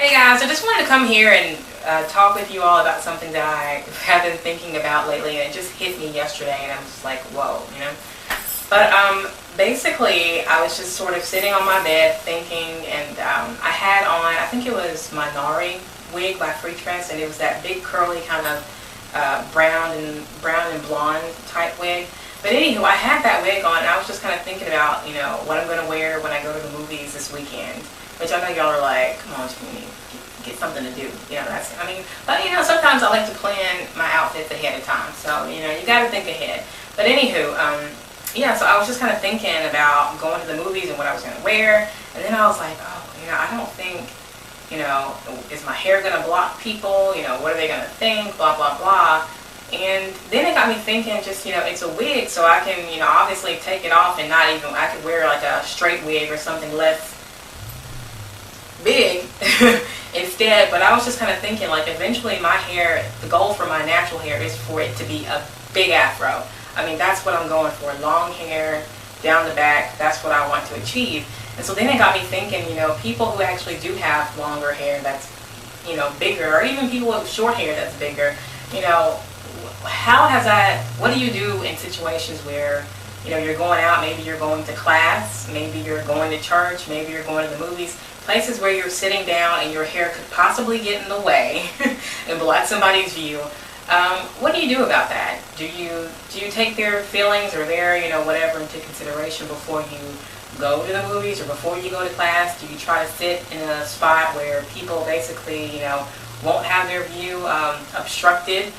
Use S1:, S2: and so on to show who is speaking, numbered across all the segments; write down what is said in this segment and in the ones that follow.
S1: Hey guys, I just wanted to come here and talk with you all about something that I have been thinking about lately, and it just hit me yesterday, and I'm just like, whoa, you know? But basically, I was just sort of sitting on my bed thinking, and I had on, I think it was my Nari wig by Free Tress, and it was that big curly kind of brown and blonde type wig. But anywho, I had that wig on, and I was just kind of thinking about, you know, what I'm going to wear when I go to the movies this weekend. Which I know y'all are like, come on, Jamie, get something to do. You know, but you know, sometimes I like to plan my outfits ahead of time. So, you know, you got to think ahead. But anywho, yeah, so I was just kind of thinking about going to the movies and what I was going to wear. And then I was like, oh, you know, I don't think, you know, is my hair going to block people? You know, what are they going to think? Blah, blah, blah. And then it got me thinking, just, you know, it's a wig, so I can, you know, obviously take it off and not even, I could wear like a straight wig or something less big instead. But I was just kind of thinking, like, eventually my hair, the goal for my natural hair is for it to be a big afro. I mean, that's what I'm going for, long hair down the back. That's what I want to achieve. And so then it got me thinking, you know, people who actually do have longer hair that's, you know, bigger, or even people with short hair that's bigger, you know, what do you do in situations where, you know, you're going out, maybe you're going to class, maybe you're going to church, maybe you're going to the movies, places where you're sitting down and your hair could possibly get in the way and block somebody's view. What do you do about that? Do you take their feelings or their, you know, whatever into consideration before you go to the movies or before you go to class? Do you try to sit in a spot where people basically, you know, won't have their view obstructed?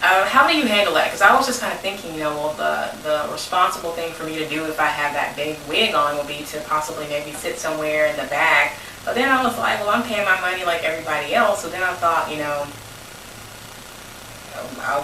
S1: How do you handle that? Because I was just kind of thinking, you know, well, the responsible thing for me to do if I have that big wig on would be to possibly maybe sit somewhere in the back. But then I was like, well, I'm paying my money like everybody else. So then I thought, you know,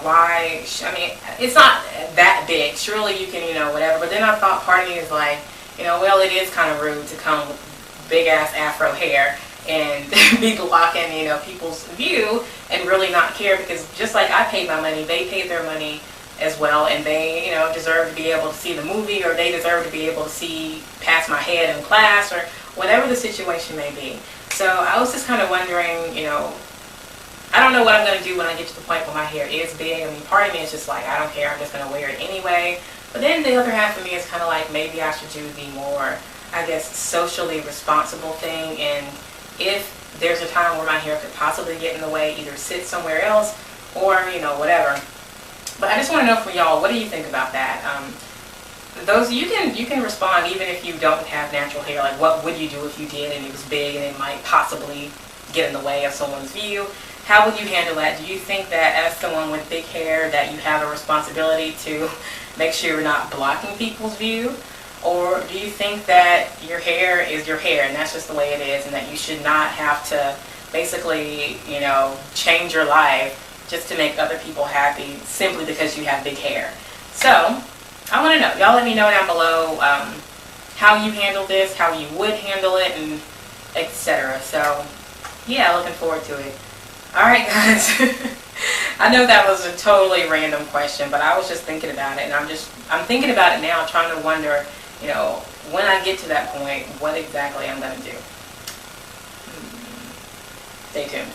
S1: why? I mean, it's not that big. Surely you can, you know, whatever. But then I thought part of me is like, you know, well, it is kind of rude to come with big ass afro hair and be blocking, you know, people's view and really not care, because just like I paid my money, they paid their money as well, and they, you know, deserve to be able to see the movie, or they deserve to be able to see past my head in class, or whatever the situation may be. So I was just kind of wondering, you know, I don't know what I'm going to do when I get to the point where my hair is big. I mean, part of me is just like, I don't care, I'm just going to wear it anyway. But then the other half of me is kind of like, maybe I should do the more, I guess, socially responsible thing, and if there's a time where my hair could possibly get in the way, either sit somewhere else or, you know, whatever. But I just want to know from y'all, what do you think about that? Those you can respond even if you don't have natural hair. Like, what would you do if you did and it was big and it might possibly get in the way of someone's view? How would you handle that? Do you think that as someone with big hair that you have a responsibility to make sure you're not blocking people's view? Or do you think that your hair is your hair and that's just the way it is, and that you should not have to basically, you know, change your life just to make other people happy simply because you have big hair? So I want to know. Y'all let me know down below how you handle this, how you would handle it, and etc. So yeah, looking forward to it. Alright guys, I know that was a totally random question, but I was just thinking about it, and I'm thinking about it now, trying to wonder, you know, when I get to that point, what exactly I'm going to do. Stay tuned.